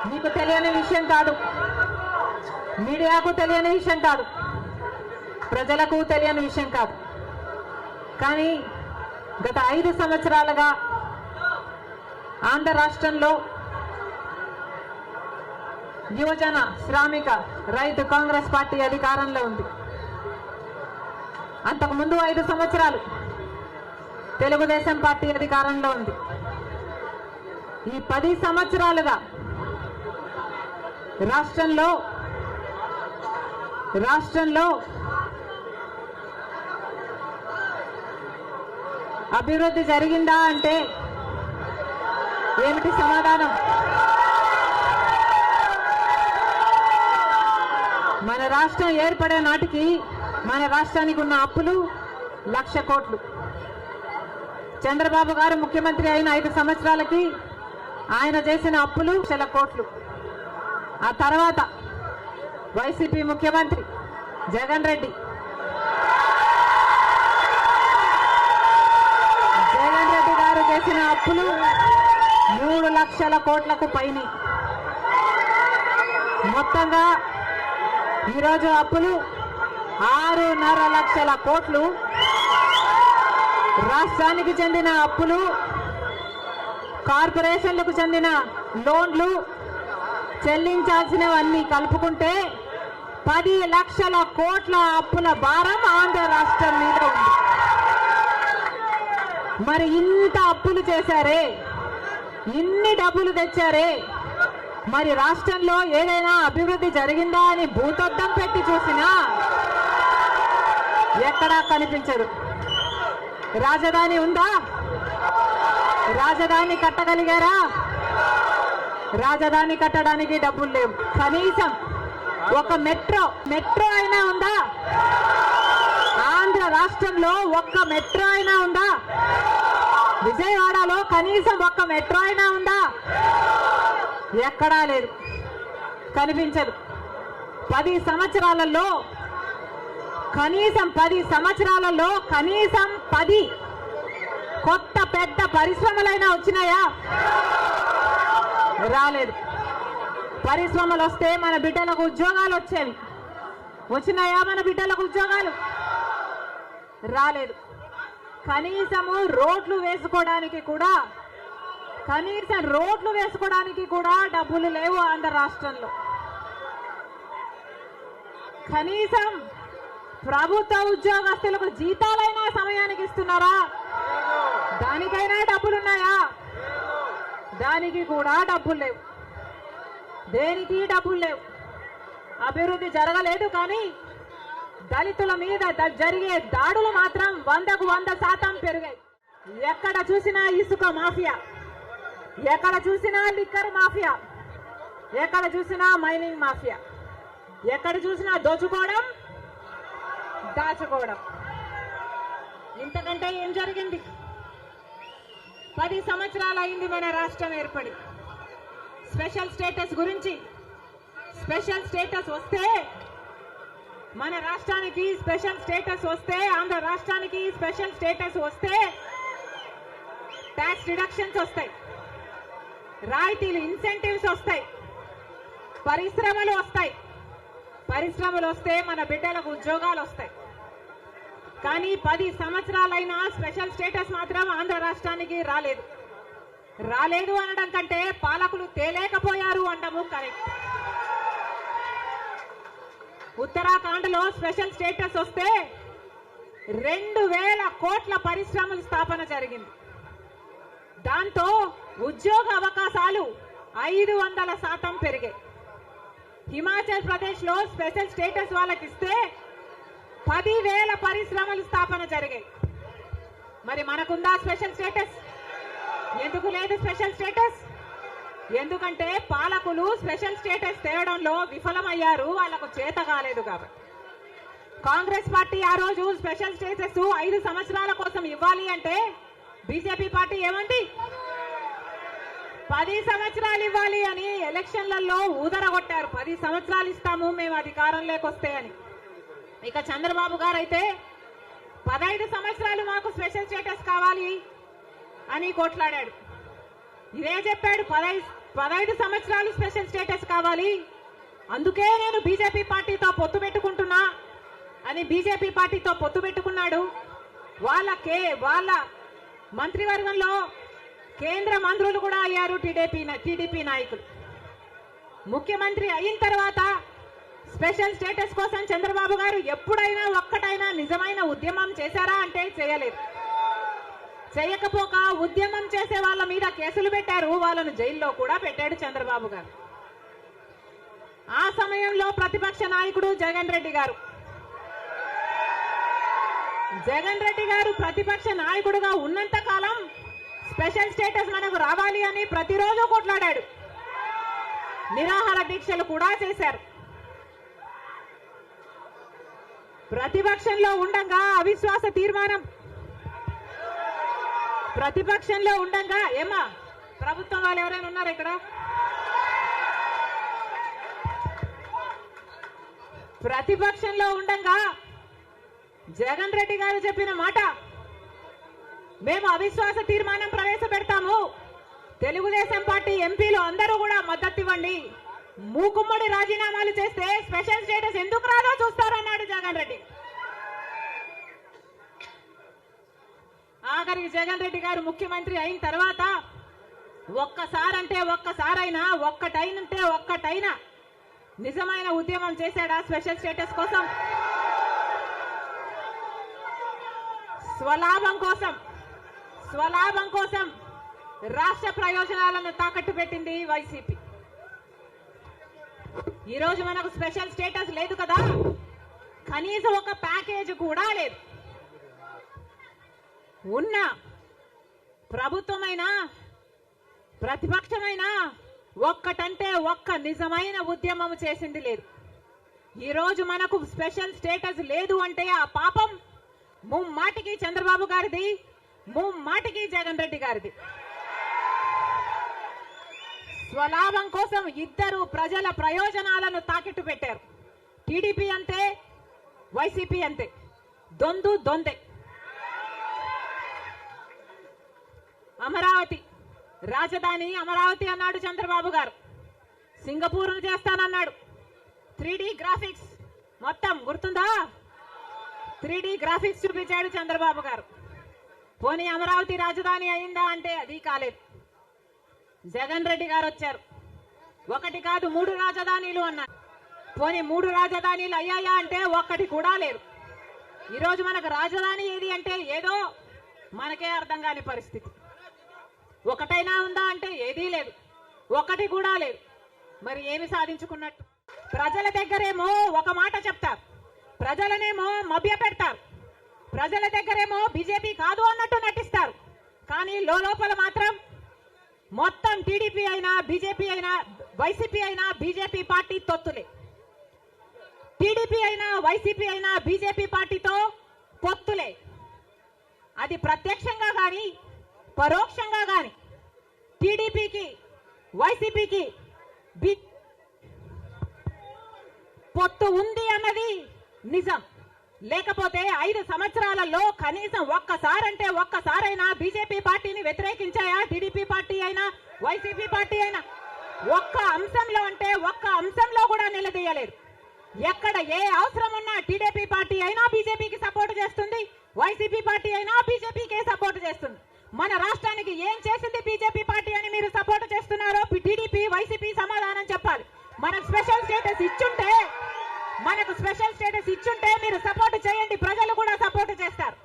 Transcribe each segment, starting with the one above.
మీకు తెలియని విషయం కాదు, మీడియాకు తెలియని విషయం కాదు, ప్రజలకు తెలియని విషయం కాదు. కానీ గత 5 సంవత్సరాలుగా ఆంధ్ర రాష్ట్రంలో యువజన శ్రామిక రైతు కాంగ్రెస్ పార్టీ అధికారంలో ఉంది. అంతకుముందు 5 సంవత్సరాలు తెలుగుదేశం పార్టీ అధికారంలో ఉంది. ఈ 10 సంవత్సరాలుగా రాష్ట్రంలో అభివృద్ధి జరిగిందా అంటే ఏమిటి సమాధానం? మన రాష్ట్రం ఏర్పడే నాటికి మన రాష్ట్రానికి ఉన్న అప్పులు 1,00,000 కోట్లు. చంద్రబాబు గారు ముఖ్యమంత్రి అయిన 5 సంవత్సరాలకి ఆయన చేసిన అప్పులు 1,00,000 కోట్లు. ఆ తర్వాత వైసీపీ ముఖ్యమంత్రి జగన్ రెడ్డి గారు చేసిన అప్పులు 3,00,000 కోట్లకు పైన. మొత్తంగా ఈరోజు అప్పులు 6,500,000 కోట్లు. రాష్ట్రానికి చెందిన అప్పులు, కార్పొరేషన్లకు చెందిన లోన్లు చెల్లించాల్సినవన్నీ కలుపుకుంటే 10,00,000 కోట్ల అప్పుల భారం ఆంధ్ర రాష్ట్రం మీద ఉంది. మరి ఇంత అప్పులు చేశారే, ఇన్ని డబ్బులు తెచ్చారే, మరి రాష్ట్రంలో ఏదైనా అభివృద్ధి జరిగిందా అని భూతద్దం పెట్టి చూసినా ఎక్కడా కనిపించదు. రాజధాని ఉందా? రాజధాని కట్టగలిగారా? రాజధాని కట్టడానికి డబ్బులు లేవు. కనీసం ఒక మెట్రో అయినా ఉందా? ఆంధ్ర రాష్ట్రంలో ఒక్క మెట్రో అయినా ఉందా? విజయవాడలో కనీసం ఒక్క మెట్రో అయినా ఉందా? ఎక్కడా లేదు, కనిపించదు. 10 సంవత్సరాలలో కనీసం 10 కొత్త పెద్ద పరిశ్రమలైనా వచ్చినాయా? రాలేదు. పరిశ్రమలు వస్తే మన బిడ్డలకు ఉద్యోగాలు వచ్చేవి. వచ్చినాయా మన బిడ్డలకు ఉద్యోగాలు? రాలేదు. కనీసం రోడ్లు వేసుకోవడానికి కూడా డబ్బులు లేవు ఆంధ్ర రాష్ట్రంలో. కనీసం ప్రభుత్వ ఉద్యోగస్తులకు జీతాలైనా సమయానికి ఇస్తున్నారా? దానికైనా డబ్బులున్నాయా? దానికి కూడా డబ్బులు లేవు. దేనికి డబ్బులు లేవు. అభివృద్ధి జరగలేదు. కానీ దళితుల మీద జరిగే దాడులు మాత్రం 100కు 100% పెరిగాయి. ఎక్కడ చూసినా ఇసుక మాఫియా, ఎక్కడ చూసినా లిక్కర్ మాఫియా, ఎక్కడ చూసినా మైనింగ్ మాఫియా, ఎక్కడ చూసినా దోచుకోవడం, దాచుకోవడం. ఇంతకంటే ఏం జరిగింది? 10 సంవత్సరాలు అయింది మన రాష్ట్రం ఏర్పడి. స్పెషల్ స్టేటస్ గురించి, స్పెషల్ స్టేటస్ వస్తే మన రాష్ట్రానికి స్పెషల్ స్టేటస్ వస్తే, ఆంధ్ర రాష్ట్రానికి స్పెషల్ స్టేటస్ వస్తే ట్యాక్స్ డిడక్షన్స్ వస్తాయి, రాయితీలు, ఇన్సెంటివ్స్ వస్తాయి, పరిశ్రమలు వస్తాయి. పరిశ్రమలు వస్తే మన బిడ్డలకు ఉద్యోగాలు వస్తాయి. కానీ 10 సంవత్సరాలైనా స్పెషల్ స్టేటస్ మాత్రం ఆంధ్ర రాష్ట్రానికి రాలేదు. రాలేదు అనడం కంటే పాలకులు తేలేకపోయారు అనడము కరెక్ట్. ఉత్తరాఖండ్లో స్పెషల్ స్టేటస్ వస్తే 2,000 కోట్ల పరిశ్రమల స్థాపన జరిగింది. దాంతో ఉద్యోగ అవకాశాలు 500% పెరిగాయి. హిమాచల్ ప్రదేశ్ లో స్పెషల్ స్టేటస్ వాళ్ళకి ఇస్తే 10,000 పరిశ్రమల స్థాపన జరిగాయి. మరి మనకుందా స్పెషల్ స్టేటస్? ఎందుకు లేదు స్పెషల్ స్టేటస్? ఎందుకంటే పాలకులు స్పెషల్ స్టేటస్ తేవడంలో విఫలమయ్యారు, వాళ్లకు చేత కాలేదు. కాబట్టి కాంగ్రెస్ పార్టీ ఆ రోజు స్పెషల్ స్టేటస్ 5 సంవత్సరాల కోసం ఇవ్వాలి అంటే బీజేపీ పార్టీ ఏమంది? 10 సంవత్సరాలు ఇవ్వాలి అని ఎలక్షన్లలో ఊదరగొట్టారు. 10 సంవత్సరాలు ఇస్తాము మేము అధికారంలోకి వస్తే అని. ఇక చంద్రబాబు గారు అయితే 15 సంవత్సరాలు మాకు స్పెషల్ స్టేటస్ కావాలి అని కొట్లాడాడు. ఇదే చెప్పాడు, 15 సంవత్సరాలు స్పెషల్ స్టేటస్ కావాలి, అందుకే నేను బీజేపీ పార్టీతో పొత్తు పెట్టుకుంటున్నా అని బీజేపీ పార్టీతో పొత్తు పెట్టుకున్నాడు. వాళ్ళ మంత్రివర్గంలో కేంద్ర మంత్రులు కూడా అయ్యారు టీడీపీ నాయకులు. ముఖ్యమంత్రి అయిన తర్వాత స్పెషల్ స్టేటస్ కోసం చంద్రబాబు గారు ఎప్పుడైనా ఒక్కటైనా నిజమైన ఉద్యమం చేశారా అంటే చేయలేదు. చేయకపోక ఉద్యమం చేసే వాళ్ళ మీద కేసులు పెట్టారు, వాళ్ళను జైల్లో కూడా పెట్టాడు చంద్రబాబు గారు. ఆ సమయంలో ప్రతిపక్ష నాయకుడు జగన్ రెడ్డి గారు ప్రతిపక్ష నాయకుడుగా ఉన్నంత కాలం స్పెషల్ స్టేటస్ మనకు రావాలి అని ప్రతిరోజు కొట్లాడాడు, నిరాహార దీక్షలు కూడా చేశారు. ప్రతిపక్షంలో ఉండగా అవిశ్వాస తీర్మానం, ప్రతిపక్షంలో ఉండగా ఏమా ప్రభుత్వం వాళ్ళు ఎవరైనా ఉన్నారు ఇక్కడ? ప్రతిపక్షంలో ఉండగా జగన్ రెడ్డి గారు చెప్పిన మాట, మేము అవిశ్వాస తీర్మానం ప్రవేశపెడతాము, తెలుగుదేశం పార్టీ ఎంపీలు అందరూ కూడా మద్దతు ఇవ్వండి, మూకుమ్మడి రాజీనామాలు చేస్తే స్పెషల్ స్టేటస్ ఎందుకు రాదో చూస్తారన్నాడు జగన్ రెడ్డి. ఆఖరికి జగన్ రెడ్డి గారు ముఖ్యమంత్రి అయిన తర్వాత ఒక్కటైనా నిజమైన ఉద్యమం చేశాడా స్పెషల్ స్టేటస్ కోసం? స్వలాభం కోసం రాష్ట్ర ప్రయోజనాలను తాకట్టు పెట్టింది వైసీపీ. ఈరోజు మనకు స్పెషల్ స్టేటస్ లేదు కదా, కనీసం ఒక ప్యాకేజ్ కూడా లేదు. ఉన్న ప్రభుత్వమైనా ప్రతిపక్షమైనా ఒక్కటంటే ఒక్క నిజమైన ఉద్యమం చేసింది లేదు. ఈరోజు మనకు స్పెషల్ స్టేటస్ లేదు అంటే ఆ పాపం ముమ్మాటికి చంద్రబాబు గారిది, ముమ్మాటికి జగన్ రెడ్డి గారిది. స్వలాభం కోసం ఇద్దరు ప్రజల ప్రయోజనాలను తాకిట్టు పెట్టారు. టీడీపీ అంతే, వైసీపీ అంతే, దొందే. అమరావతి రాజధాని అమరావతి అన్నాడు చంద్రబాబు గారు, సింగపూర్ను చేస్తానన్నాడు. 3D గ్రాఫిక్స్ మొత్తం గుర్తుందా? 3D గ్రాఫిక్స్ చూపించాడు చంద్రబాబు గారు. పోనీ అమరావతి రాజధాని అయిందా అంటే అది కాలేదు. జగన్ రెడ్డి గారు వచ్చారు, ఒకటి కాదు 3 రాజధానిలు అన్నారు. పోనీ 3 రాజధానిలు అయ్యాయా అంటే ఒక్కటి కూడా లేదు. ఈరోజు మనకు రాజధాని ఏది అంటే ఏదో మనకే అర్థం కాని పరిస్థితి. ఒకటైనా ఉందా అంటే ఏదీ లేదు, ఒకటి కూడా లేదు. మరి ఏమి సాధించుకున్నట్టు? ప్రజల దగ్గరేమో ఒక మాట చెప్తారు, ప్రజలనేమో మభ్య పెడతారు, ప్రజల దగ్గరేమో బీజేపీ కాదు అన్నట్టు నటిస్తారు. కానీ లోపల మాత్రం మొత్తం టీడీపీ అయినా బీజేపీ అయినా వైసీపీ అయినా బీజేపీ పార్టీ తొత్తులే. టీడీపీ అయినా వైసీపీ అయినా బీజేపీ పార్టీతో పొత్తులే. అది ప్రత్యక్షంగా కానీ పరోక్షంగా కానీ టీడీపీకి వైసీపీకి పొత్తు ఉంది అన్నది నిజం. లేకపోతే 5 సంవత్సరాలలో కనీసం ఒక్కసారైనా బీజేపీ పార్టీని వ్యతిరేకించాయా టీడీపీ పార్టీ అయినా వైసీపీ పార్టీ అయినా? ఒక్క అంశంలో కూడా నిలదీయలేదు. ఎక్కడ ఏ అవసరం ఉన్నా టీడీపీ పార్టీ అయినా బీజేపీకి సపోర్ట్ చేస్తుంది, వైసీపీ పార్టీ అయినా బీజేపీకే సపోర్ట్ చేస్తుంది. మన రాష్ట్రానికి ఏం చేసింది బీజేపీ పార్టీ అని మీరు సపోర్ట్ చేస్తున్నారో టీడీపీ వైసీపీ సమాధానం చెప్పాలి. మనకు స్పెషల్ స్టేటస్ ఇచ్చుంటే మీరు సపోర్ట్ చేయండి, ప్రజలు కూడా సపోర్ట్ చేస్తారు.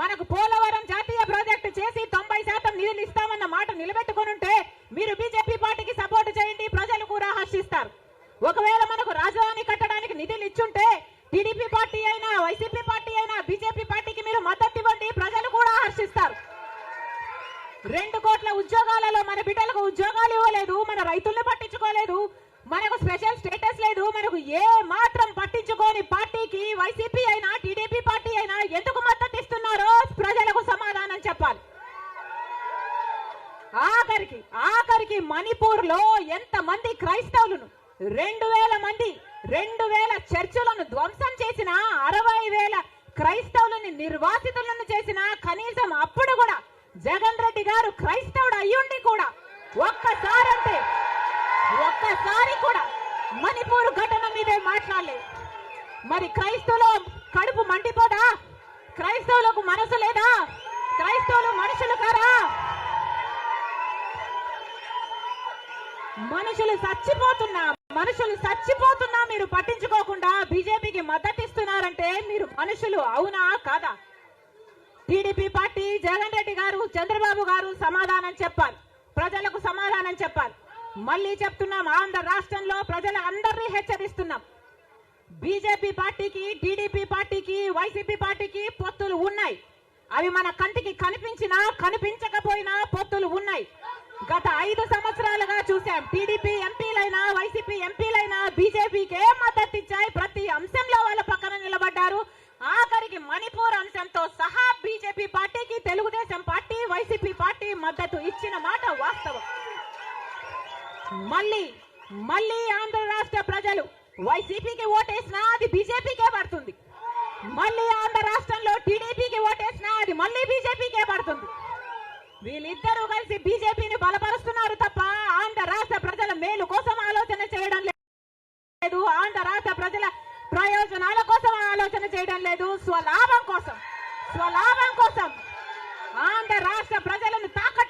మనకు పోలవరం జాతీయ ప్రాజెక్టు చేసి 90% నిధులు ఇస్తామన్న మాట నిలబెట్టుకుని ఉంటే మీరు బీజేపీ పార్టీకి సపోర్ట్ చేయండి, ప్రజలు కూడా హర్షిస్తారు. ఒకవేళ మనకు రాజధాని కట్టడానికి నిధులు ఇచ్చుంటే టీడీపీ పార్టీ అయినా వైసీపీ పార్టీ అయినా బీజేపీ పార్టీకి మీరు మద్దతు ఇవ్వండి, ప్రజలు కూడా హర్షిస్తారు. 2 కోట్ల ఉద్యోగాలలో మన బిడ్డలకు ఉద్యోగాలు ఇవ్వలేదు, మన రైతుల్ని పట్టించుకోలేదు, మనకు స్పెషల్ స్టేటస్ లేదు. మనకు ఏ మాత్రం పట్టించుకోని పార్టీకి వైసీపీ అయినా టీడీపీ పార్టీ అయినా ఎందుకు మద్దతు ఇస్తున్నారో ప్రజలకు సమాధానం చెప్పాలి. ఆఖరికి మణిపూర్ లో ఎంతమంది క్రైస్తవులను 2,000 చర్చిలను ధ్వంసం చేసిన, 60,000 క్రైస్తవులని నిర్వాసితులను చేసిన, కనీసం అప్పుడు కూడా జగన్ రెడ్డి గారు క్రైస్తవుడు అయ్యుండి కూడా ఒక్కసారి కూడా మణిపూర్ ఘటన మీదే మాట్లాడలేదు. మరి క్రైస్తవులు కడుపు మండిపోదా? క్రైస్తవులకు మనసు లేదా? క్రైస్తవులు మనుషులు కారా? మనుషులు చచ్చిపోతున్నా మీరు పట్టించుకోకుండా బీజేపీకి మద్దతిస్తున్నారంటే మీరు మనుషులు అవునా కాదా? టీడీపీ పార్టీ, జగన్ రెడ్డి గారు, చంద్రబాబు గారు సమాధానం చెప్పాలి, ప్రజలకు సమాధానం చెప్పాలి. మళ్ళీ చెప్తున్నాం, ఆంధ్ర రాష్ట్రంలో ప్రజల అందరినీ హెచ్చరిస్తున్నాం. బీజేపీ పార్టీకి, టీడీపీ పార్టీకి, వైసీపీ పార్టీకి పొత్తులు ఉన్నాయి. అవి మన కంటికి కనిపించినా కనిపించకపోయినా పొత్తులు ఉన్నాయి. గత 5 సంవత్సరాలుగా చూశాం. టీడీపీ ఎంపీలైనా, వైసీపీ ఎంపీలైనా బీజేపీకే మద్దతు ఇచ్చాయి. ప్రతి అంశంలో వాళ్ళ పక్కన నిలబడ్డారు. ఆఖరికి మణిపూర్ అంశంతో సహా బీజేపీ పార్టీకి తెలుగుదేశం పార్టీ, వైసీపీ పార్టీ మద్దతు ఇచ్చిన మాట వాస్తవం. మళ్ళీ ఆంధ్ర రాష్ట్ర ప్రజలు వైసీపీకి ఓటేసినా అది బీజేపీకే పడుతుంది. మళ్ళీ ఆంధ్ర రాష్ట్రంలో టీడీపీకి ఓటేసినా అది మళ్ళీ బీజేపీకే పడుతుంది. వీళ్ళిద్దరూ కలిసి బీజేపీని బలపరుస్తున్నారు తప్ప ఆంధ్ర రాష్ట్ర ప్రజల మేలు కోసం ఆలోచన చేయడం లేదు. ఆంధ్ర రాష్ట్ర ప్రజల ప్రయోజనాల కోసం ఆలోచన చేయడం లేదు. స్వలాభం కోసం ఆంధ్ర రాష్ట్ర ప్రజలను తాకట్టు